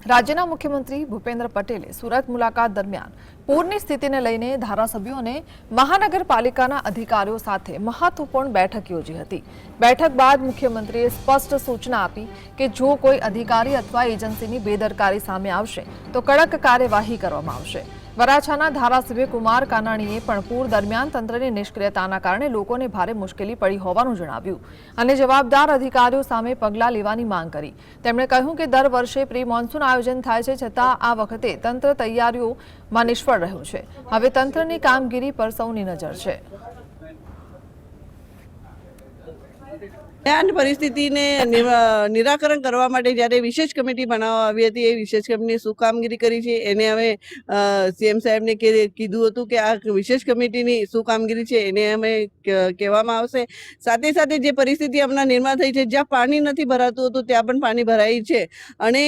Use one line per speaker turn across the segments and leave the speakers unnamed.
રાજ્યના મુખ્યમંત્રી ભૂપેન્દ્ર પટેલે સુરત મુલાકાત દરમિયાન પૂરની સ્થિતિને લઈને ધારાસભ્યો અને મહાનગરપાલિકાના અધિકારીઓ સાથે મહત્વપૂર્ણ બેઠક યોજી હતી। બેઠક બાદ મુખ્યમંત્રીએ સ્પષ્ટ સૂચના આપી કે જો કોઈ અધિકારી અથવા એજન્સીની બેદરકારી સામે આવશે તો કડક કાર્યવાહી કરવામાં આવશે। વરાછાના ધારાસભ્ય કુમાર કાનાણીએ પણ પૂર દરમિયાન તંત્રની નિષ્ક્રિયતાના કારણે લોકોને ભારે મુશ્કેલી પડી હોવાનું જણાવ્યું અને જવાબદાર અધિકારીઓ સામે પગલાં લેવાની માંગ કરી। તેમણે કહ્યું કે દર વર્ષે પ્રી મોન્સૂન આયોજન થાય છે, છતાં આ વખતે તંત્ર તૈયારીઓમાં નિષ્ફળ રહ્યું છે। હવે તંત્રની કામગીરી પર સૌની નજર છે।
પરિસ્થિતિને નિરાકરણ કરવા માટે જ્યારે વિશેષ કમિટી બનાવવામાં આવી હતી, એ વિશેષ કમિટીએ શું કામગીરી કરી છે એને અમે સીએમ સાહેબને કીધું હતું કે આ વિશેષ કમિટીની શું કામગીરી છે એને અમે કહેવામાં આવશે। સાથે સાથે જે પરિસ્થિતિ હમણાં નિર્માણ થઈ છે, જ્યાં પાણી નથી ભરાતું હતું ત્યાં પણ પાણી ભરાય છે અને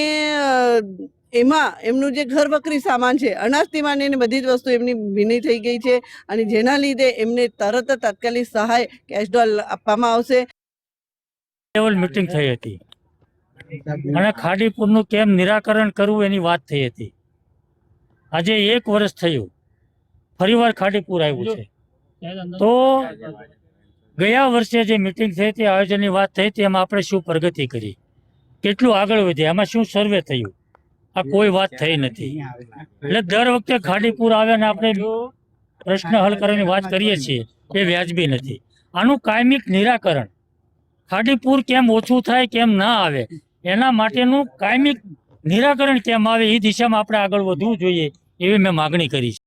એમાં એમનું જે ઘર વકરી સામાન છે, અનાજથી માંડીને બધી જ વસ્તુ એમની ભીની થઈ ગઈ છે અને જેના લીધે એમને તરત તાત્કાલિક સહાય કેશ ડોલ આપવામાં આવશે।
લેવલ મીટિંગ થઈ હતી અને ખાડીપુરનું કેમ નિરાકરણ કરવું એની વાત થઈ હતી। આજે 1 વર્ષ થયું, ફરીવાર ખાડીપુર આવ્યું છે, તો ગયા વર્ષે જે મીટિંગ થઈ હતી, આયોજનની વાત થઈ હતી, એમાં આપણે શું પ્રગતિ કરી, કેટલું આગળ વધ્યા, એમાં શું સર્વે થયું, આ કોઈ વાત થઈ નથી। એટલે દર વખતે ખાડીપુર આવે ને આપણે પ્રશ્ન હલ કરવાની વાત કરીએ છીએ, એ વ્યાજબી નથી। આનું કાયમિક નિરાકરણ, ખાડીપુર કેમ ઓછું થાય, કેમ ના આવે, એના માટેનું કાયમિક નિરાકરણ કેમ આવે, એ દિશામાં આપણે આગળ વધવું જોઈએ, એવી મેં માગણી કરી છે।